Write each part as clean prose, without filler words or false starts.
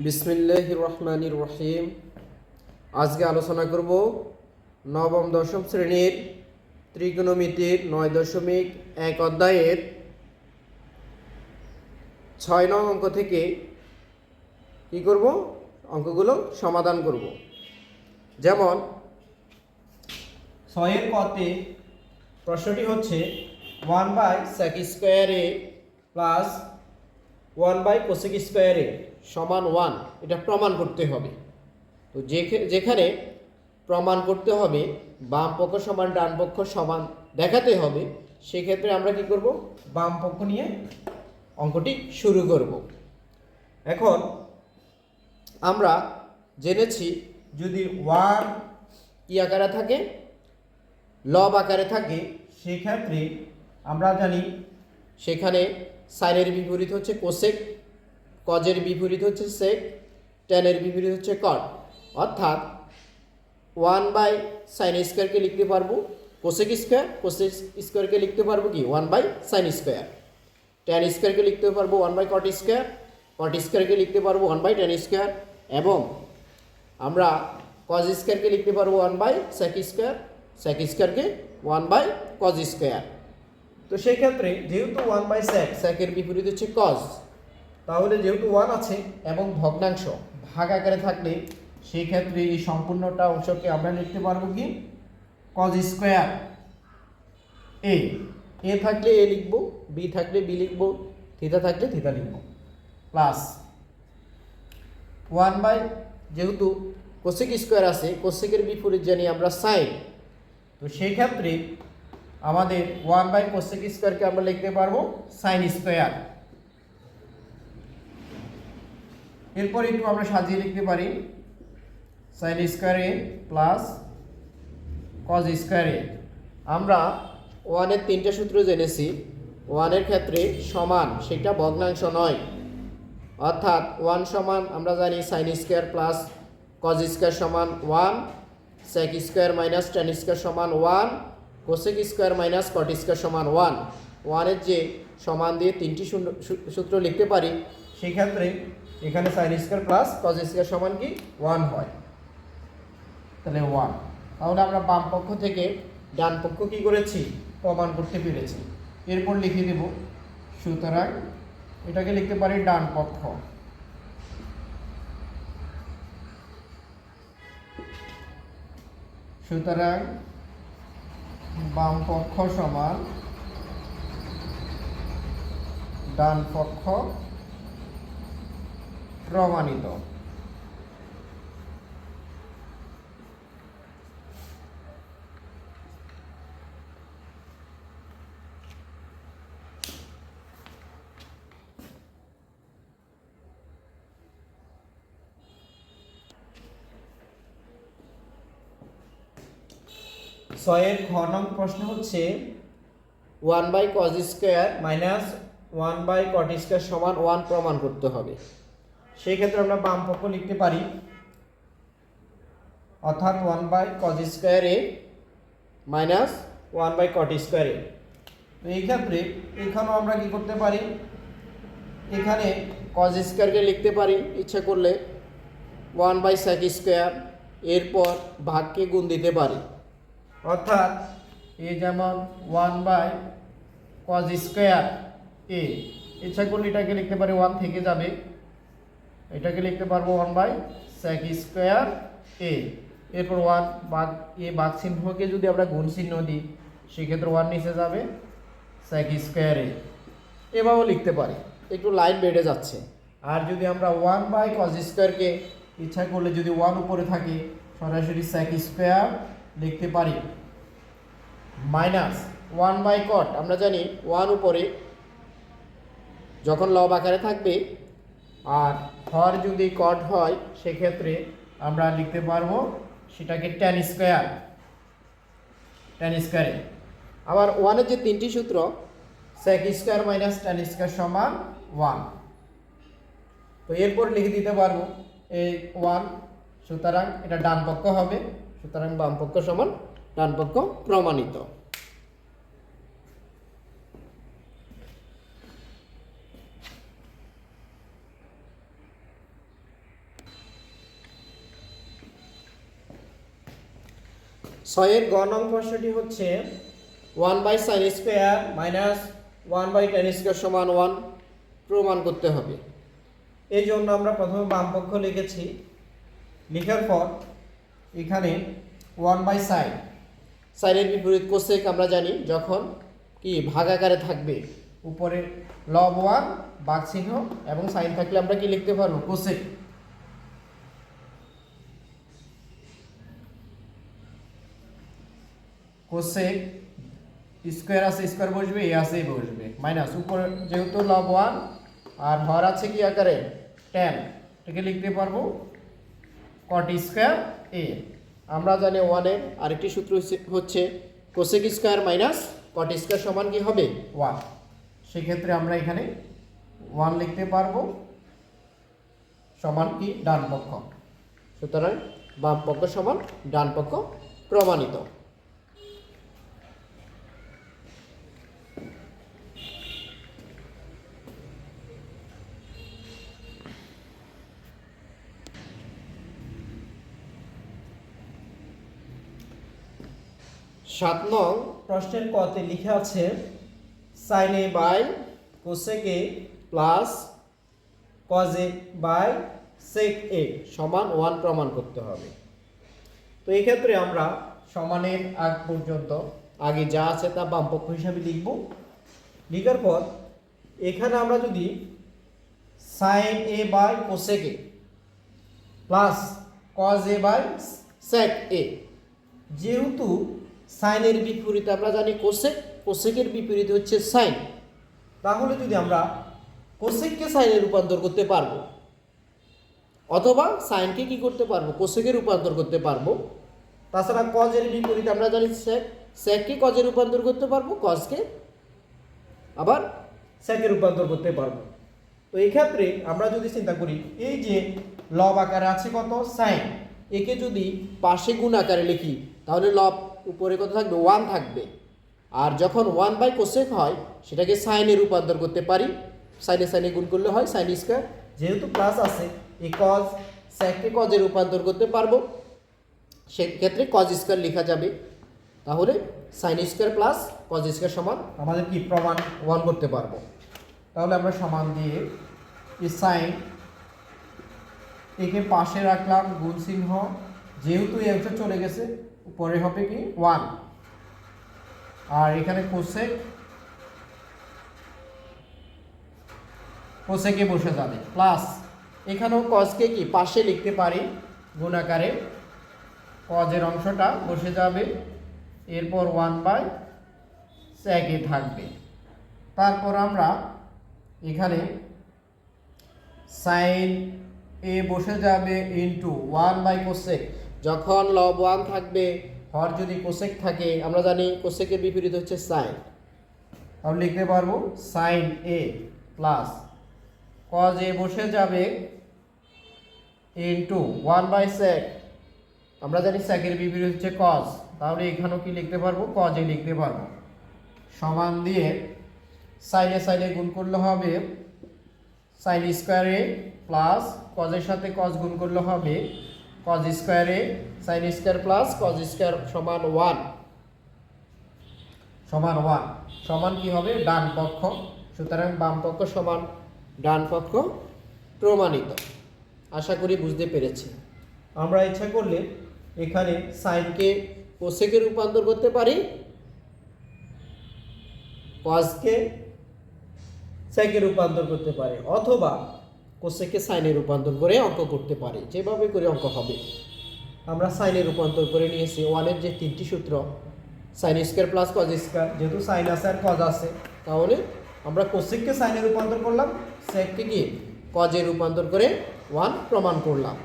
বিসমিল্লাহির রহমানির রহিম। আজকে আলোচনা করব নবম দশম শ্রেণীর ত্রিকোণমিতির 9.1 অধ্যায়ের 6 নং অঙ্ক থেকে কি করব, অঙ্কগুলো সমাধান করব। যেমন 6 কতে প্রশ্নটি হচ্ছে 1/sec স্কয়ার এ প্লাস 1/cosec স্কয়ার এ সমান 1, এটা প্রমাণ করতে হবে। তো যেখানে প্রমাণ করতে হবে বাম পক্ষ সমান ডান পক্ষ সমান দেখাতে হবে, সেক্ষেত্রে আমরা কি করব, বাম পক্ষ নিয়ে অঙ্কটি শুরু করব। এখন আমরা জেনেছি যদি 1 কি আকারে থাকে, লব আকারে থাকে, সেক্ষেত্রে আমরা জানি সেখানে সাইনের বিপরীত হচ্ছে কোসেক, কজের বিপরীত হচ্ছে সেক, ট্যানের বিপরীত হচ্ছে কট। অর্থাৎ 1/sin স্কোয়ারকে লিখতে পারবো কোসেক স্কোয়ার, কোসেক স্কোয়ারকে লিখতে পারবো কি 1/sin স্কোয়ার, ট্যান স্কোয়ারকে লিখতে পারবো 1/cot স্কোয়ার, কট স্কোয়ারকে লিখতে পারবো 1/tan স্কোয়ার, এবং আমরা কজ স্কোয়ারকে লিখতে পারবো 1/sec স্কোয়ার, sec স্কোয়ারকে 1/cos স্কোয়ার। তো সেই ক্ষেত্রে যেহেতু 1/sec, সেকের বিপরীত হচ্ছে কজ, তাহলে যেহেতু 1 আছে এবং ভগ্নাংশ ভাগ আকারে থাকলে সেই ক্ষেত্রে এই সম্পূর্ণটা অংশকে আমরা লিখতে পারবো কি cos স্কয়ার এ। এ থাকলে এ লিখব, বি থাকলে বি লিখব, থিটা থাকলে থিটা লিখব, প্লাস 1 যেহেতু কোসেক স্কয়ার আছে, কোসেকের বিপরীত জানি আমরা সাইন, তো সেই ক্ষেত্রে আমাদের 1/cosec স্কয়ারকে আমরা লিখতে পারবো সাইন স্কয়ার। এরপর একটু আমরা সাজিয়ে লিখতে পারি সাইন স্কয়ার এ প্লাস কজ স্কয়ার এ। আমরা 1 এর 3টে সূত্র জেনেছি। 1 এর ক্ষেত্রে সমান, সেটা ভগ্নাংশ নয়, অর্থাৎ 1 সমান আমরা জানি sine square plus cos square সমান 1, sec square minus tan square সমান 1, cosec square minus cot square সমান 1। 1 এর যে সমান দিয়ে 3টি সূত্র লিখতে পারি, সেই ক্ষেত্রে এখানে sign square plus cos square সমান কি 1 হয়, তাহলে 1। তাহলে আমরা বাম পক্ষ থেকে ডান পক্ষ কি করেছি, প্রমাণ করতে পেরেছি। এরপর লিখে দেব, সুতরাং এটাকে লিখতে পারি ডান পক্ষ, সুতরাং বাম পক্ষ সমান ডান পক্ষ প্রমাণিত। ছয়ের খ নং প্রশ্ন হচ্ছে 1/cos square minus 1/cot square সমান 1 প্রমাণ করতে হবে। সেই ক্ষেত্রে আমরা বাম পক্ষ লিখতে পারি, অর্থাৎ 1/cos স্কয়ার এ মাইনাস 1/cot স্কয়ার এ। তো এই ক্ষেত্রে এখানেও আমরা কি করতে পারি, এখানে cos স্কয়ারকে লিখতে পারি ইচ্ছা করলে 1/sec স্কয়ার, এরপর ভাগকে গুণ দিতে পারি, অর্থাৎ এ যেমন 1/cos স্কয়ার এ, ইচ্ছা করলে এটাকে লিখতে পারি 1 থেকে যাবে, এটাকে লিখতে পারবো 1/sec স্কয়ার এ। এরপর 1 ভাগ এ, ভাগ চিহ্নকে যদি আমরা গুণ চিহ্ন দিই সেক্ষেত্রে 1 নিচে যাবে, sec স্কয়ার এ। এভাবেও লিখতে পারি, একটু লাইন বেড়ে যাচ্ছে। আর যদি আমরা 1/cos স্কয়ারকে ইচ্ছা করলে যদি 1 উপরে থাকে সরাসরি sec স্কয়ার লিখতে পারি, মাইনাস 1/cot, আমরা জানি 1 উপরে যখন লব আকারে থাকবে আর হর যদি কট হয় সেক্ষেত্রে আমরা লিখতে পারবো সেটাকে ট্যান স্কয়ার, ট্যান স্কয়ারে। আবার 1 এর যে 3টি সূত্র sec square minus tan square সমান 1, তো এরপর লিখে দিতে পারবো এই 1, সুতরাং এটা ডান পক্ষ হবে, সুতরাং বাম পক্ষ সমান ডান পক্ষ প্রমাণিত। ছয়ের গ নং প্রশ্নটি হচ্ছে 1/sin² মাইনাস 1/tan² সমান 1 প্রমাণ করতে হবে। এই জন্য আমরা প্রথমে বাম পক্ষ লিখেছি, লেখার পর এখানে 1/sin, সাইনের বিপরীত কোসেক আমরা জানি যখন কি ভাগাকারে থাকবে উপরে লব 1 ভাগ চিহ্ন এবং সাইন থাকলে আমরা কি লিখতে পারবো কোসেক। কোসেক স্কোয়ার আছে স্কোয়ার বসবে, এ আছে বসবে, মাইনাস উপরে যেহেতু লব 1 আর হর আছে কি আকারে tan, এটাকে লিখতে পারবো cot² a। আমরা জানি 1 এর আরেকটি সূত্র হচ্ছে কোসেক স্কোয়ার মাইনাস cot² সমান কি হবে 1। সেক্ষেত্রে আমরা এখানে 1 লিখতে পারবো সমান কি ডান পক্ষ। সুতরাং বাম পক্ষ সমান ডান পক্ষ প্রমাণিত। সাত নং প্রশ্নের কতে লেখা আছে sin a by cosec a plus cos a by sec a সমান 1 প্রমাণ করতে হবে। তো এই ক্ষেত্রে আমরা সমানের আগ পর্যন্ত আগে যা আছে তা বাম পক্ষ হিসাবে লিখব। লিখার পর এখানে আমরা যদি sin a by cosec a plus cos a by sec a, যেহেতু সাইনের বিপরীত আমরা জানি কোসেক, কোসেকের বিপরীত হচ্ছে সাইন, তাহলে যদি আমরা কোসেককে সাইনে রূপান্তর করতে পারবো অথবা সাইনকে কি করতে পারবো কোসেকে রূপান্তর করতে পারবো। তাছাড়া কজের বিপরীত আমরা জানি সেক, সেককে কজে রূপান্তর করতে পারবো, কজকে আবার সেকে রূপান্তর করতে পারবো। তো এই ক্ষেত্রে আমরা যদি চিন্তা করি এই যে লব আকারে আছে কত সাইন, একে যদি পাশে গুণ আকারে লিখি তাহলে লব উপরে কত থাকবে 1 থাকবে, আর যখন 1/cosec হয় সেটাকে সাইনে রূপান্তর করতে পারি, সাইনে সাইনে গুণ করলে হয় সাইন স্কোয়ার, যেহেতু প্লাস আছে এই কজ সেককে কজে রূপান্তর করতে পারবো, সেক্ষেত্রে কজ স্কোয়ার লেখা যাবে। তাহলে sign square plus cos square সমান আমাদের কি প্রমাণ 1 করতে পারবো। তাহলে আমরা সমান দিয়ে এই সাইন একে পাশে রাখলাম গুণ চিহ্ন, যেহেতু এই অংশ চলে গেছে উপরে হবে কি 1, আর এখানে কোসেক, কোসেকে বসে যাবে প্লাস এখানেও কজকে কি পাশে লিখতে পারি গুণ আকারে, কজের অংশটা বসে যাবে, এরপর 1/sec a থাকবে। তারপর আমরা এখানে সাইন এ বসে যাবে ইন্টু 1/cosec, যখন লব 1 থাকবে হর যদি কোসেক থাকে আমরা জানি কোসেকের বিপরীত হচ্ছে সাইন, তাহলে লিখতে পারবো sine a plus cos a বসে যাবে ইন্টু 1/sec, আমরা জানি সেকের বিপরীত হচ্ছে কজ, তাহলে এখানেও কি লিখতে পারবো কজ এ লিখতে পারবো, সমান দিয়ে সাইনে সাইনে গুণ করলে হবে সাইন স্কোয়ার এ প্লাস কজের সাথে কজ গুণ করলে হবে cos square A sine square plus cos square সমান 1 সমান 1 সমান কি হবে ডান পক্ষ। সুতরাং বাম পক্ষ সমান ডান পক্ষ প্রমাণিত। আশা করি বুঝতে পেরেছি। আমরা ইচ্ছা করলে এখানে সাইনকে কোসেকে রূপান্তর করতে পারি, কজকে সেকে রূপান্তর করতে পারি, অথবা কোসেকে সাইনে রূপান্তর করে অঙ্ক করতে পারি, যেভাবে করে অঙ্ক হবে। আমরা সাইনে রূপান্তর করে নিয়েছি 1 এর যে 3টি সূত্র sign square plus cos square, যেহেতু সাইন আছে আর কজ আছে তাহলে আমরা কোসেককে সাইনে রূপান্তর করলাম, সেককে কি কজে রূপান্তর করে 1 প্রমাণ করলাম।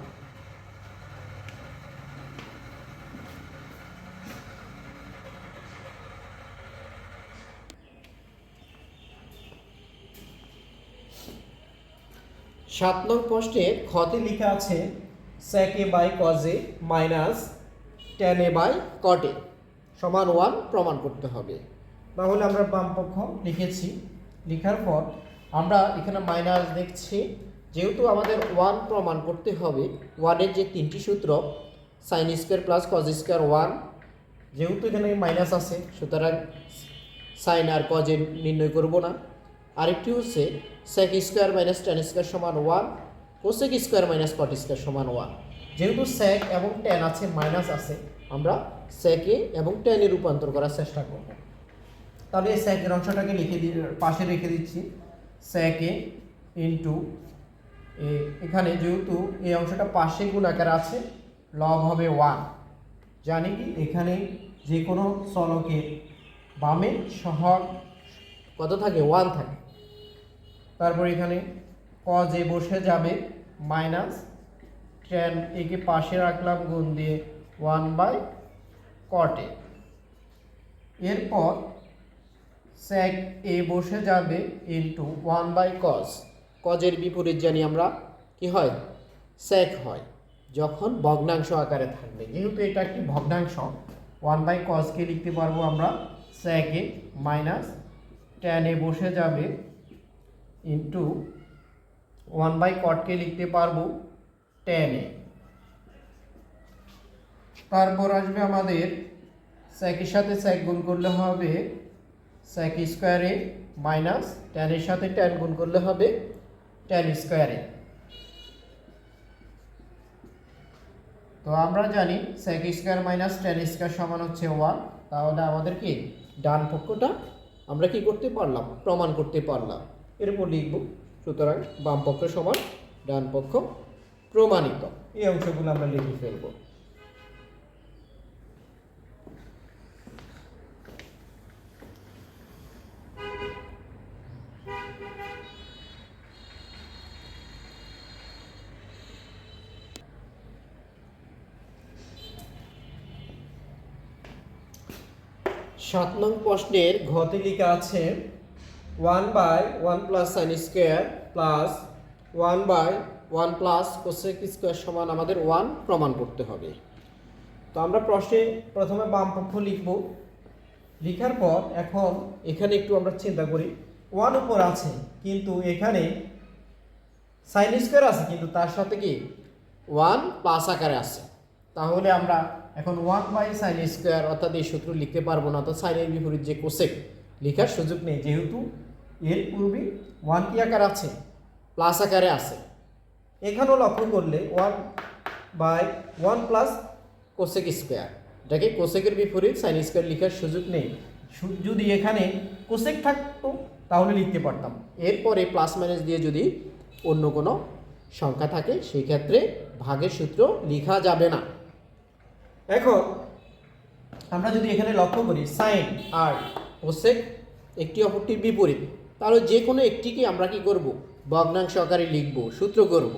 সাত নং প্রশ্নে খতে লেখা আছে sec a by cos a minus tan a by cot a সমান 1 প্রমাণ করতে হবে। তাহলে আমরা বাম পক্ষ লিখেছি, লেখার পর আমরা এখানে মাইনাস দেখছি, যেহেতু আমাদের 1 প্রমাণ করতে হবে 1 এর যে 3টি সূত্র sign square plus cos square 1 যেহেতু এখানে মাইনাস আছে সুতরাং সাইন আর কজের নির্ণয় করব না। আরেকটি হচ্ছে sec square minus tan square সমান 1, cosec square minus cot square সমান 1। যেহেতু সেক এবং ট্যান আছে মাইনাস আছে আমরা সেকে এবং ট্যানে রূপান্তর করার চেষ্টা করব। তাহলে এই সেকের অংশটাকে পাশে রেখে দিচ্ছি, সেকে ইন্টু এখানে যেহেতু এই অংশটা পাশে গুণ আকারে আছে লব হবে 1। জানি কি এখানে যে কোনো চলকের বামে সহগ কত থাকে 1 থাকে। তারপর এখানে কজ এ বসে যাবে মাইনাস ট্যান একে পাশে রাখলাম গুণ দিয়ে 1/cot এ। এরপর সেক এ বসে যাবে ইন্টু 1/cos। কজের বিপরীত জানি আমরা কি হয় সেক হয় যখন ভগ্নাংশ আকারে থাকবে। যেহেতু এটা একটি ভগ্নাংশ 1/cosকে লিখতে পারবো আমরা সেক এ মাইনাস ট্যান এ বসে যাবে ইন্টু 1/cotকে লিখতে পারবো ট্যান এ। তারপর আসবে আমাদের সেকের সাথে সেক গুণ করলে হবে সেক স্কোয়ারে মাইনাস ট্যানের সাথে ট্যান গুণ করলে হবে ট্যান স্কোয়ারে। তো আমরা জানি sec square minus tan square সমান হচ্ছে 1। তাহলে আমাদের কি ডান পক্ষটা আমরা কি করতে পারলাম প্রমাণ করতে পারলাম। এরপর লিখব সুতরাং বাম পক্ষ সমান ডান পক্ষ প্রমাণিত। এই অংশগুলো আমরা লিখে ফেলব। 7 নং প্রশ্নের ঘতে লেখা আছে 1/1 plus sine square plus 1/1 plus cosec square সমান আমাদের 1 প্রমাণ করতে হবে। তো আমরা প্রশ্নে প্রথমে বাম পক্ষ লিখব। লেখার পর এখন এখানে একটু আমরা চিন্তা করি 1 উপর আছে কিন্তু এখানে সাইন স্কোয়ার আছে কিন্তু তার সাথে কি 1 প্লাস আকারে আছে। তাহলে আমরা এখন 1/sin স্কোয়ার অর্থাৎ এই সূত্র লিখতে পারবো না। অর্থাৎ সাইনের বিপরীত যে কোসেক লেখার সুযোগ নেই, যেহেতু এর পূর্বে 1 কি আকার আছে প্লাস আকারে আছে। এখানেও লক্ষ্য করলে 1/1 প্লাস কোসেক স্কোয়ার, এটাকে কোসেকের বিপরীত সাইন স্কোয়ার লেখার সুযোগ নেই। যদি এখানে কোসেক থাকতো তাহলে লিখতে পারতাম। এরপরে প্লাস মাইনাস দিয়ে যদি অন্য কোনো সংখ্যা থাকে সেই ক্ষেত্রে ভাগের সূত্র লেখা যাবে না। এখন আমরা যদি এখানে লক্ষ্য করি সাইন আর কোসেক একটি অপরটির বিপরীত, তাহলে যে কোনো একটিকে আমরা কি করব ভগ্নাংশ আকারে লিখব, সূত্র করব।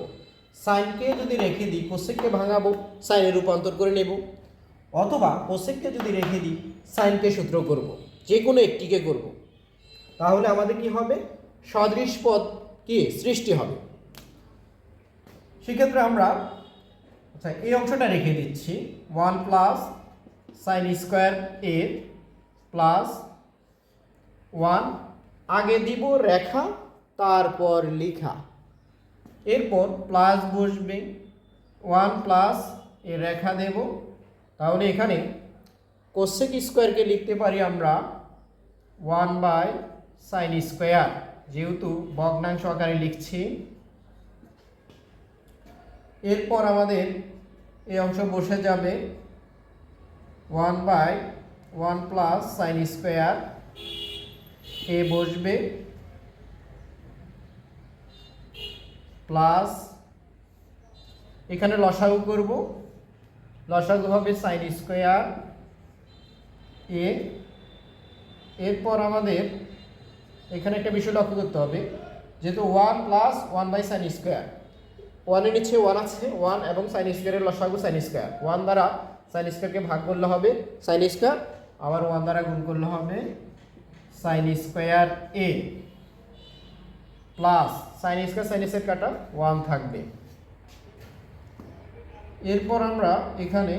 সাইনকে যদি রেখে দিই কোসেককে ভাঙাবো, সাইনে রূপান্তর করে নেব, অথবা কোসেককে যদি রেখে দিই সাইনকে সূত্র করব, যে কোনো একটিকে করব। তাহলে আমাদের কি হবে সদৃশ পদ কি সৃষ্টি হবে। সেক্ষেত্রে আমরা আচ্ছা এই অংশটা রেখে দিচ্ছি 1 প্লাস সাইন স্কোয়ার এ প্লাস 1 আগে দিব রেখা তারপর লেখা, এরপর প্লাস বসবে 1 প্লাস এ রেখা দেব। তাহলে এখানে কোসেক স্কোয়ারকে লিখতে পারি আমরা 1/sin স্কোয়ার, যেহেতু ভগ্নাংশ আকারে লিখছি। এরপর আমাদের এই অংশ বসে যাবে 1/1 প্লাস সাইন স্কোয়ার এ বসবে প্লাস এখানে লসাগু করব, লসাগু হবে সাইন স্কোয়ার এ। এরপর আমাদের এখানে একটা বিষয় লক্ষ্য করতে হবে, যেহেতু 1 প্লাস 1/sin স্কোয়ার, 1 এর নিচে 1 আছে 1 এবং সাইন স্কোয়ারের লসাগু সাইন স্কোয়ার, 1 দ্বারা সাইন স্কোয়ারকে ভাগ করলে হবে সাইন স্কোয়ার, আবার 1 দ্বারা গুণ করলে হবে সাইন স্কোয়ার এ plus sine square sine square কাটা 1 থাকবে। এরপর আমরা এখানে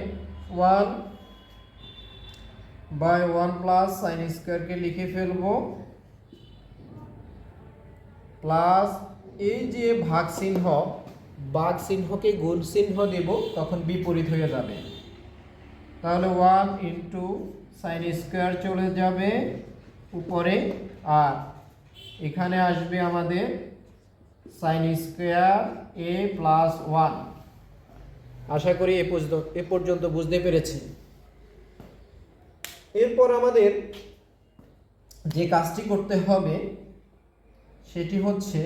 1/1 প্লাস সাইন স্কোয়ারকে লিখে ফেলবো প্লাস এই যে ভাগ চিহ্নকে গুণ চিহ্ন দেব তখন বিপরীত হয়ে যাবে। তাহলে 1 ইন্টু সাইন স্কোয়ার চলে যাবে উপরে, আর এখানে আসবে আমাদের সাইন স্কোয়ার এ প্লাস 1। আশা করি এ পর্যন্ত বুঝতে পেরেছি। এরপর আমাদের যে কাজটি করতে হবে সেটি হচ্ছে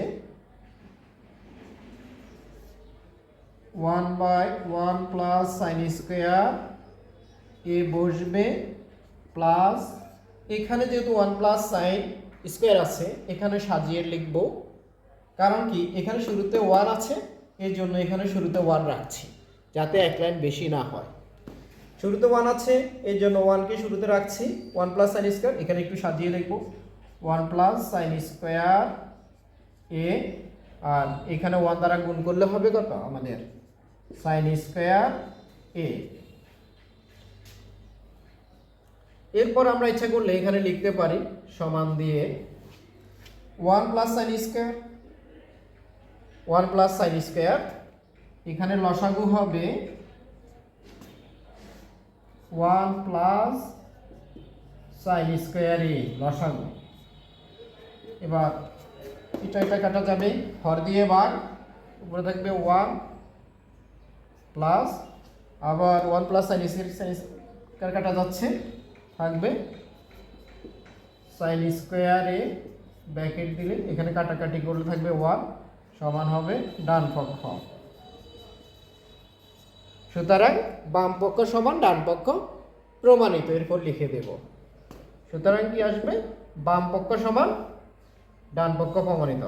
1/1 প্লাস সাইন স্কোয়ার এ বসবে প্লাস, এখানে যেহেতু 1 প্লাস সাইন স্কোয়ার আছে এখানে সাজিয়ে লিখব, কারণ কি এখানে শুরুতে 1 আছে, এর জন্য এখানে শুরুতে 1 রাখছি যাতে এক লাইন বেশি না হয়। শুরুতে 1 আছে এর জন্য 1কে শুরুতে রাখছি, 1 প্লাস সাইন স্কোয়ার এখানে একটু সাজিয়ে লিখব 1 প্লাস সাইন স্কোয়ার এ, আর এখানে 1 দ্বারা গুণ করলে হবে কত আমাদের সাইন স্কোয়ার এ। এরপর আমরা ইচ্ছা করলে এখানে লিখতে পারি সমান দিয়ে 1 plus sine square, 1 plus sine square, এখানে লসাগু হবে 1 প্লাস সাইন স্কোয়ার এ লসাগু। এবার এটা কাটা যাবে, হর দিয়ে ভাগ, উপরে থাকবে 1 প্লাস, আবার 1 প্লাস সাইন স্কোয়ার কাটা যাচ্ছে, থাকবে সাইন স্কোয়ার এ, ব্র্যাকেট দিলে এখানে কাটাকাটি করলে থাকবে 1 সমান হবে ডান পক্ষ। সুতরাং বাম পক্ষ সমান ডান পক্ষ প্রমাণিত, এরপর লিখে দেব। সুতরাং কি আসবে, বাম পক্ষ সমান ডান পক্ষ প্রমাণিত।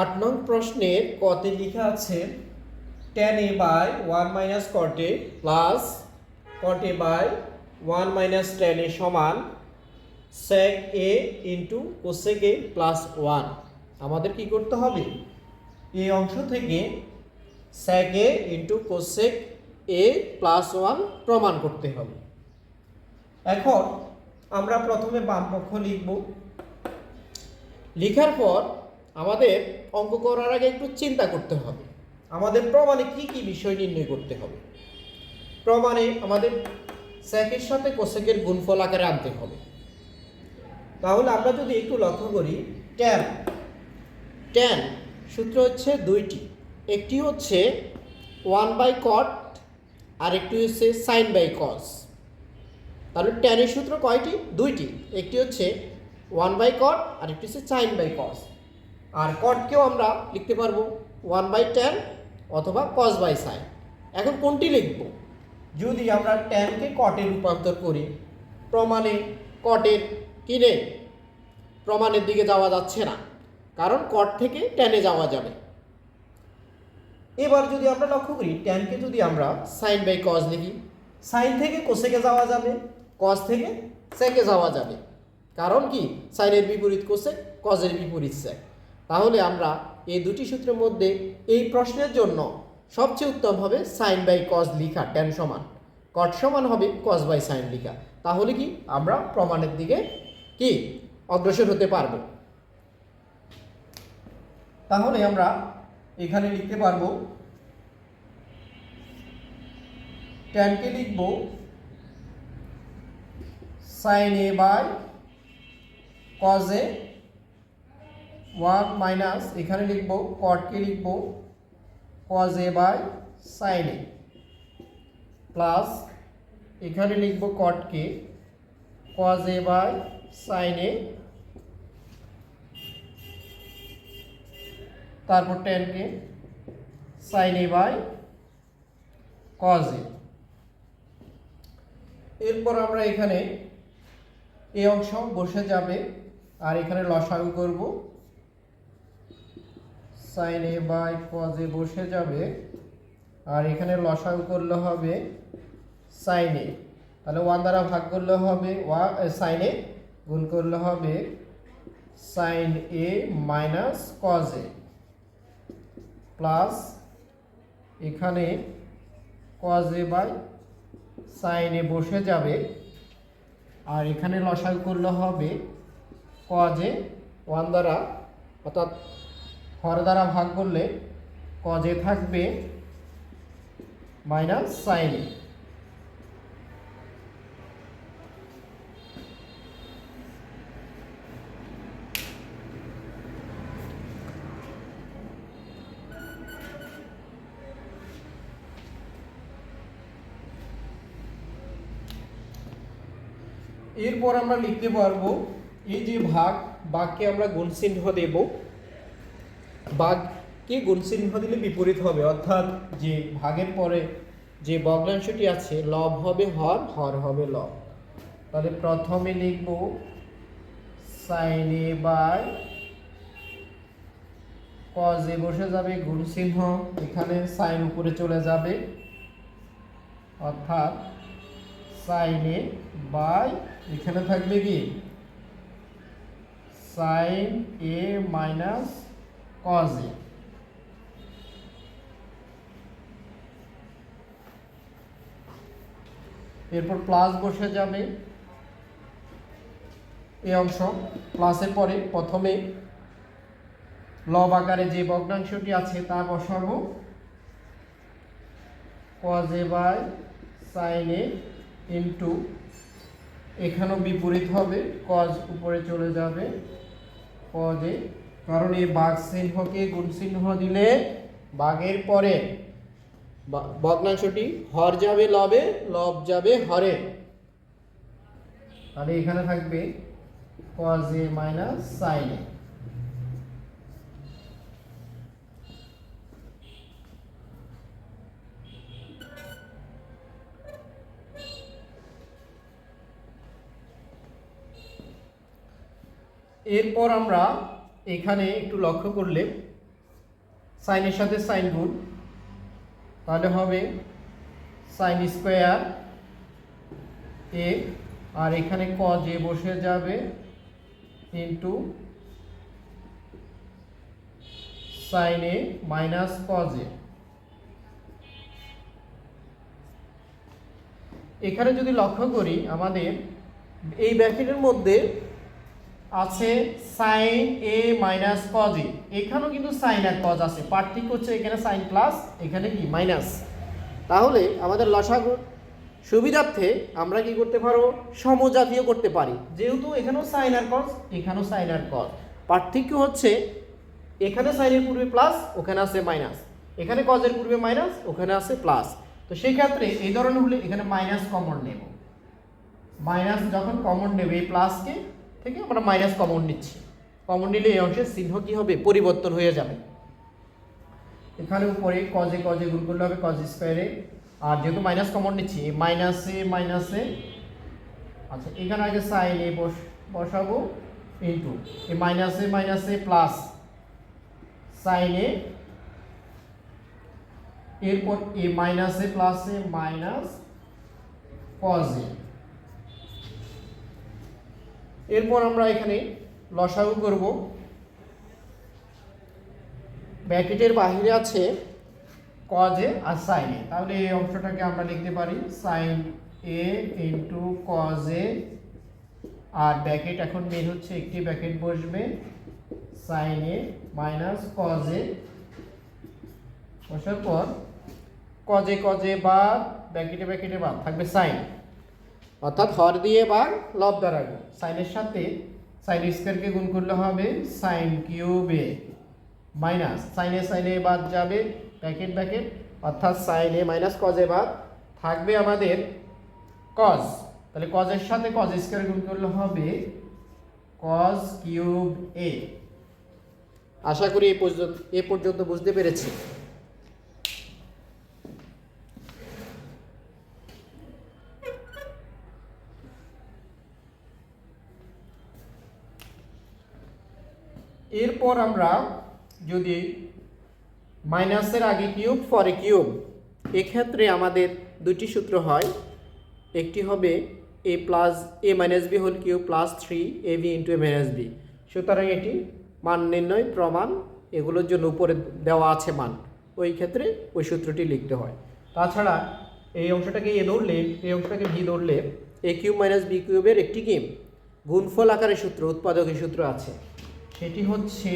8 নং প্রশ্নের কতে লেখা আছে tan a by 1 minus cot a plus cot a by 1 minus tan a সমান sec a into cosec a plus 1। আমাদের কি করতে হবে, এই অংশ থেকে sec a into cosec a plus 1 প্রমাণ করতে হবে। এখন আমরা প্রথমে বাম পক্ষ লিখব, লেখার পর আমাদের অঙ্ক করার আগে একটু চিন্তা করতে হবে আমাদের প্রমাণে কি কি বিষয় নির্ণয় করতে হবে। প্রমাণে আমাদের সেকের সাথে কোসেকের গুণফল আকারে আনতে হবে। তাহলে আমরা যদি একটু লক্ষ্য করি, ট্যান সূত্র হচ্ছে দুইটি, একটি হচ্ছে 1/cot আর একটি হচ্ছে sin/cos। তাহলে ট্যানের সূত্র কয়টি, দুইটি, একটি হচ্ছে 1/cot আর একটি হচ্ছে sin/cos। আর কটকেও আমরা লিখতে পারবো 1/tan অথবা cos/sin। এখন কোনটি লিখব, যদি আমরা ট্যানকে কটে রূপান্তর করি, প্রমাণে কটের কিনে প্রমাণের দিকে যাওয়া যাচ্ছে না, কারণ কট থেকে ট্যানে যাওয়া যাবে। এবার যদি আমরা লক্ষ্য করি, ট্যানকে যদি আমরা sin/cos লিখি, সাইন থেকে কোসেকে যাওয়া যাবে, কস থেকে সেকে যাওয়া যাবে, কারণ কি সাইনের বিপরীত কোসেক, কজের বিপরীত সেক। তাহলে আমরা এই দুটি সূত্রের মধ্যে এই প্রশ্নের জন্য সবচেয়ে উত্তম হবে sin/cos লিখা, ট্যান সমান কট সমান হবে cos/sin লিখা। তাহলে কি আমরা প্রমাণের দিকে কি অগ্রসর হতে পারবো। তাহলে আমরা এখানে লিখতে পারবো, ট্যানকে লিখব sin a by cos a 1 minus, এখানে লিখব কটকে লিখব cos a by sin a plus, এখানে লিখব কটকে cos a by sin a, তারপর ট্যানকে sin a by cos a। এরপর আমরা এখানে এই অংশ বসে যাবে, আর এখানে লসাগু করব sine A by cos a বসে যাবে, আর এখানে লসাগু করলে হবে সাইন এ, তাহলে 1 দ্বারা ভাগ করলে হবে সাইন এ, গুণ করলে হবে সাইন এ মাইনাস কজ এ, প্লাস এখানে cos a by sine a বসে যাবে, আর এখানে লসাগু করলে হবে কজ এ 1 দ্বারা, অর্থাৎ হর দ্বারা ভাগ করলে কজ এ থাকবে মাইনাস সাইন এ। এরপর আমরা লিখতে পারবো এই যে ভাগকে আমরা গুণ চিহ্ন দেব, ভাগকে গুণ চিহ্ন দিলে বিপরীত হবে, অর্থাৎ যে ভাগের পরে যে ভগ্নাংশটি আছে লব হবে হর, হর হবে লব। তাহলে প্রথমে লিখব sine A by cos a বসে যাবে গুণ চিহ্ন, এখানে সাইন উপরে চলে যাবে, অর্থাৎ সাইন এ বাই এখানে থাকবে কি সাইন এ মাইনাস কজ এ। এরপর প্লাস বসে যাবে এই অংশ, প্লাসের পরে প্রথমে লব আকারে যে ভগ্নাংশটি আছে তা বসাবো, cos a by sine A into, এখানেও বিপরীত হবে, কজ উপরে চলে যাবে কজ এ, কারণ এই ভাগ চিহ্নকে গুণ চিহ্ন দিলে ভাগের পরে ভগ্নাংশটি হর যাবে লবে, লব যাবে হরে, তাহলে এখানে থাকবে কজ এ মাইনাস সাইন এ। এরপর আমরা এখানে একটু লক্ষ্য করলে সাইনের সাথে সাইন গুণ, তাহলে হবে সাইন স্কোয়ার এ, আর এখানে কজ এ বসে যাবে into sine A minus cos a. এখানে যদি লক্ষ্য করি আমাদের এই ব্র্যাকেটের মধ্যে আছে sine A minus cos a, এখানেও কিন্তু সাইন আর কজ আছে, পার্থক্য হচ্ছে এখানে সাইন প্লাস এখানে কি মাইনাস। তাহলে আমাদের লসাগুর সুবিধার্থে আমরা কি করতে পারো সমজাতীয় করতে পারি, যেহেতু এখানেও সাইন আর কজ এখানেও সাইন আর কজ, পার্থক্য হচ্ছে এখানে সাইনের পূর্বে প্লাস ওখানে আছে মাইনাস, এখানে কজের পূর্বে মাইনাস ওখানে আছে প্লাস। তো সেই ক্ষেত্রে এই ধরনের হলে এখানে মাইনাস কমন নেব, মাইনাস যখন কমন নেবে এই প্লাসকে থেকে আমরা মাইনাস কমন নিচ্ছি, কমন নিলে এই অংশের চিহ্ন কি হবে পরিবর্তন হয়ে যাবে। এখানে উপরে কজে কজে গুণ করলে হবে কজ স্কোয়ারে, আর যেহেতু মাইনাস কমন নিচ্ছি মাইনাসে মাইনাসে, আচ্ছা এখানে আগে সাইন এ বসাবো ইন্টু এই মাইনাসে মাইনাসে প্লাস সাইন এ, এরপর এ মাইনাসে প্লাসে মাইনাস কজ এ। এরপর আমরা এখানে লসাগু করব, ব্র্যাকেটের বাহিরে আছে কজ এ আর সাইন এ, তাহলে এই অংশটাকে আমরা লিখতে পারি সাইন এ ইন্টু কজ এ, আর ব্র্যাকেট এখন বের হচ্ছে একটি ব্র্যাকেট বসবে sine A minus cos a, বসার পর কজে কজে বাদ ব্র্যাকেটে ব্র্যাকেটে বাদ থাকবে সাইন, অর্থাৎ হর দিয়ে বা লব দ্বারা গুণ, সাইনের সাথে সাইন স্কোয়ারকে গুণ করলে হবে সাইন কিউব এ মাইনাস সাইনে বাদ যাবে ব্র্যাকেট ব্র্যাকেট, অর্থাৎ সাইন এ মাইনাস কজ এ বাদ থাকবে আমাদের কজ, তাহলে কজের সাথে কজ স্কোয়ার গুণ করলে হবে কজ কিউব এ। আশা করি এ পর্যন্ত বুঝতে পেরেছি। এরপর আমরা যদি মাইনাসের আগে কিউব পরে কিউব, এক্ষেত্রে আমাদের দুটি সূত্র হয়। একটি হবে A plus A minus B whole cube plus 3ab into A minus B. সুতরাং এটি মান নির্ণয় প্রমাণ, এগুলোর জন্য উপরে দেওয়া আছে মান, ওই ক্ষেত্রে ওই সূত্রটি লিখতে হয়। তাছাড়া এই অংশটাকে এ ধরলে, এই অংশটাকে ভি ধরলে এ কিউব মাইনাস বি কিউবের একটি কি গুণফল আকারের সূত্র, উৎপাদকের সূত্র আছে, সেটি হচ্ছে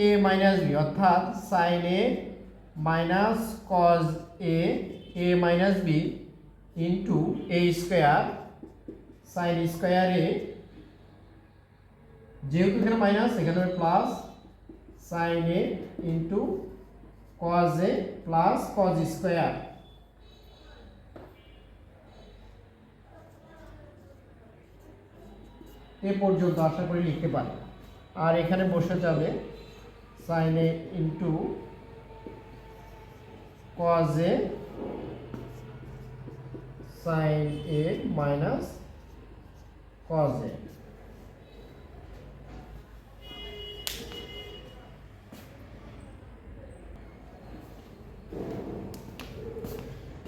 এ মাইনাস বি, অর্থাৎ sine A minus cos A minus B into A square sine square A, যেহেতু এখানে মাইনাস এখানে প্লাস সাইন এ ইন্টু কজ এ প্লাস কজ স্কোয়ার। এ পর্যন্ত আশা করি লিখতে পারি। আর এখানে বসে যাবে sine A into cos A sine A minus cos এ।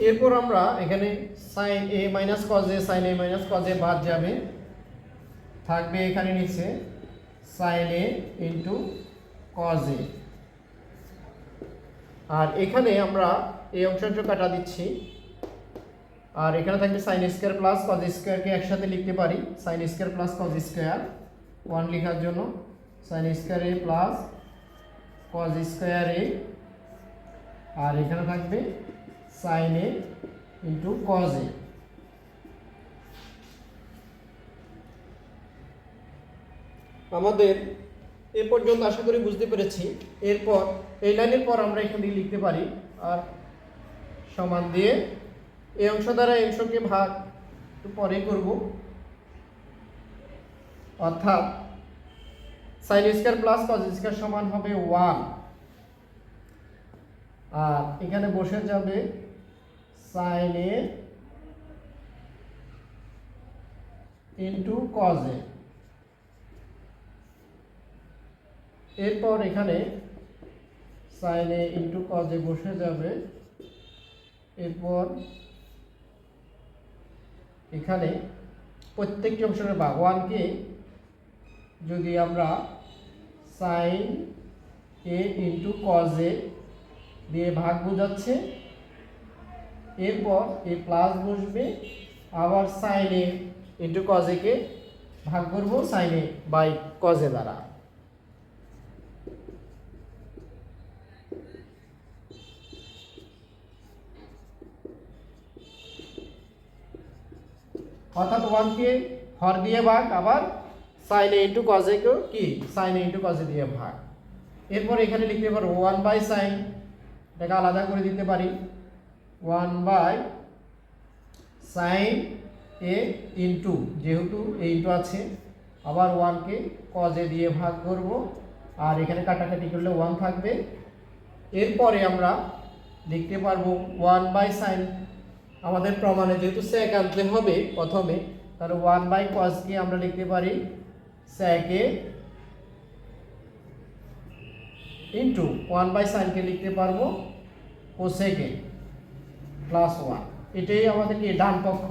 এরপর আমরা এখানে sine A minus cos A, sine A minus cos এ বাদ যাবে, থাকবে এখানে নিচে সাইন এ ইন্টু কজ এ। আর এখানে আমরা এই অংশটা কাটা দিচ্ছি, আর এখানে থাকবে সাইন স্কোয়ার প্লাস কজ স্কোয়ারকে একসাথে লিখতে পারি, sine square plus cos square, 1 লেখার জন্য sine square A plus cos square a, আর এখানে থাকবে sine A into cos a. আমাদের এ পর্যন্ত আশা করি বুঝতে পেরেছি। এরপর এই লাইনের পর আমরা এখান থেকে লিখতে পারি আর সমান দিয়ে এই অংশ দ্বারা এই অংশকে ভাগ একটু পরে করব, অর্থাৎ sine square plus cos square সমান হবে 1, আর এখানে বসে যাবে সাইন এ ইন্টু কজ এ। এরপর এখানে sine A into cos a বসে যাবে। এরপর এখানে প্রত্যেকটি অংশের ভাগ 1 কে যদি আমরা sine A into cos A দিয়ে ভাগ বোঝাচ্ছে, এরপর এ প্লাস বসবে, আবার sine A into cos A কে ভাগ করব sine A by cos A দ্বারা। অর্থাৎ 1 কে হর দিয়ে ভাগ, আবার sine A into cos A কেও কি sine A into cos A দিয়ে ভাগ। এরপর এখানে লিখতে পারবো 1 বাই সাইন, এটাকে আলাদা করে দিতে পারি 1 বাই সাইন এ ইন্টু, যেহেতু এ ইন্টু আছে, আবার 1 কে কজ এ দিয়ে ভাগ করব, আর এখানে কাটাকাটি করলে 1 থাকবে। এরপরে আমরা লিখতে পারবো 1 বাই সাইন, আমাদের প্রমাণে যেহেতু sec আনতে হবে প্রথমে, তাহলে 1 বাই cos কে আমরা লিখতে পারি sec a into 1 by sin কে লিখতে পারবো cosec এ প্লাস 1। এটাই আমাদের কি ডান পক্ষ।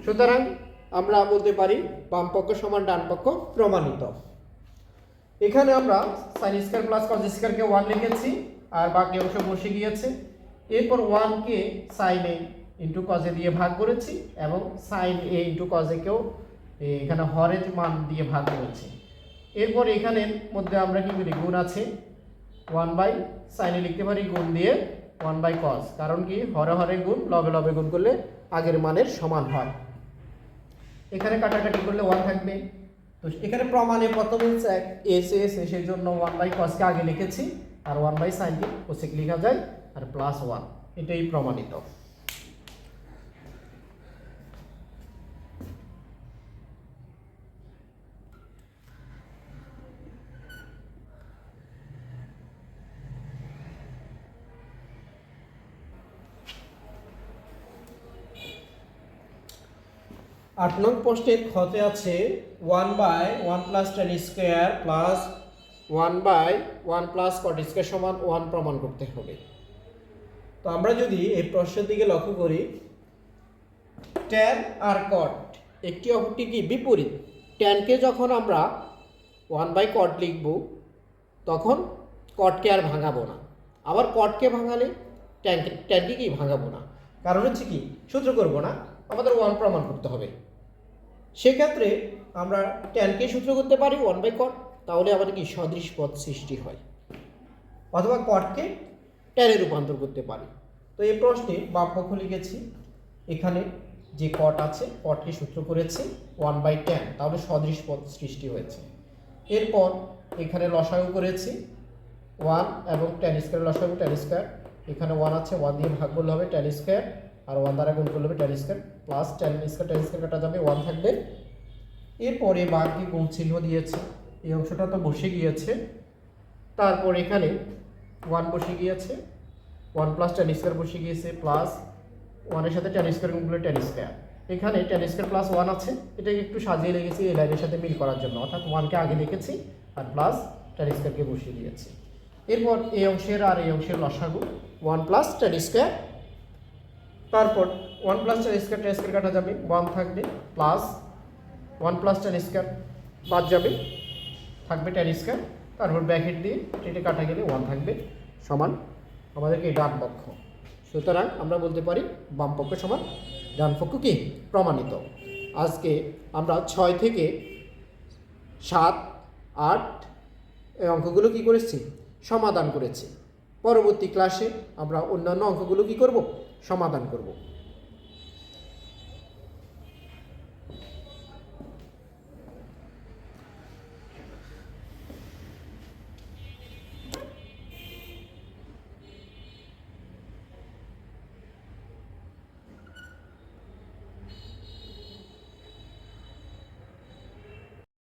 সুতরাং আমরা বলতে পারি বাম পক্ষ সমান ডান পক্ষ প্রমাণিত। এখানে আমরা sin square plus cos square কে 1 লিখেছি, আর বাকি অংশ বসে গিয়েছে। এরপর 1 কে sin a into cos a দিয়ে ভাগ করেছি, এবং sin a into cos a কেও এখানে হরের মান দিয়ে ভাগ করেছি। এরপর এখানের মধ্যে আমরা কি করি, গুণ আছে, 1 বাই sin a লিখতে পারি গুণ দিয়ে 1 বাই cos, কারণ কি হরে হরে গুণ লবে লবে গুণ করলে আগের মানের সমান হয়। এখানে কাটাকাটি করলে 1 থাকবে। তো এখানে প্রমাণে প্রথমে এসে সেই জন্য 1 বাই cos কে আগে লিখেছি, আর 1 বাই sin কে cosec লেখা যায়, আর প্লাস 1, এটাই প্রমাণিত। 8 নং প্রশ্নের খতে আছে 1/1 plus tan square plus 1/1 plus cot square সমান 1 প্রমাণ করতে হবে। তো আমরা যদি এই প্রশ্নের দিকে লক্ষ্য করি, tan আর cot একটি অপরটি কি বিপরীত। tan কে যখন আমরা 1/cot লিখব তখন cot কে আর ভাঙাবো না, আবার cot কে ভাঙালে tan কে কি ভাঙাবো না, কারণ হচ্ছে কি সূত্র করব না, আমাদের 1 প্রমাণ করতে হবে। সেক্ষেত্রে আমরা tan কে সূত্র করতে পারি 1/cot, তাহলে আমাদের কি সদৃশ পদ সৃষ্টি হয়, অথবা cot কে tan এ রূপান্তর করতে পারি। তো এই প্রশ্নে বাম পক্ষ লিখেছি, এখানে যে cot আছে cot কে সূত্র করেছি 1/tan, তাহলে সদৃশ পদ সৃষ্টি হয়েছে। এরপর এখানে লসাগু করেছি 1 এবং tan স্কয়ার লসাগু tan স্কয়ার, এখানে 1 আছে 1 দিয়ে ভাগ করলে হবে tan স্কয়ার, আর 1 দ্বারা গুণ করলে হবে tan square plus tan square কাটা যাবে 1 থাকবে। এরপরে বাকি গুণ চিহ্ন দিয়েছি, এই অংশটা তো বসে গিয়েছে, তারপর এখানে 1 বসে গিয়েছে, 1 প্লাস tan স্কয়ার বসে গিয়েছে প্লাস 1 এর সাথে tan স্কয়ার গুণ করলে tan স্কয়ার, এখানে tan স্কয়ার প্লাস 1 আছে, এটাকে একটু সাজিয়ে লিখেছি এই লাইনের সাথে মিল করার জন্য, অর্থাৎ 1 কে আগে লিখেছি আর প্লাস tan স্কয়ার কে বসিয়ে দিয়েছি। এরপর এই অংশের আর এই অংশের লসাগু 1 প্লাস tan স্কয়ার, তারপর 1 প্লাস tan স্কয়ার কাটা যাবে 1 থাকবে প্লাস 1 প্লাস tan স্কয়ার বাদ যাবে, থাকবে tan স্কয়ার, তারপর ব্র্যাকেট দিয়ে কেটে কাটা গেলে 1 থাকবে সমান আমাদেরকে ডান পক্ষ। সুতরাং আমরা বলতে পারি বাম পক্ষ সমান ডান পক্ষ কি প্রমাণিত। আজকে আমরা 6 থেকে 7, 8 এই অঙ্কগুলো কি করেছি সমাধান করেছি। পরবর্তী ক্লাসে আমরা অন্যান্য অঙ্কগুলো কি করব সমাধান করব।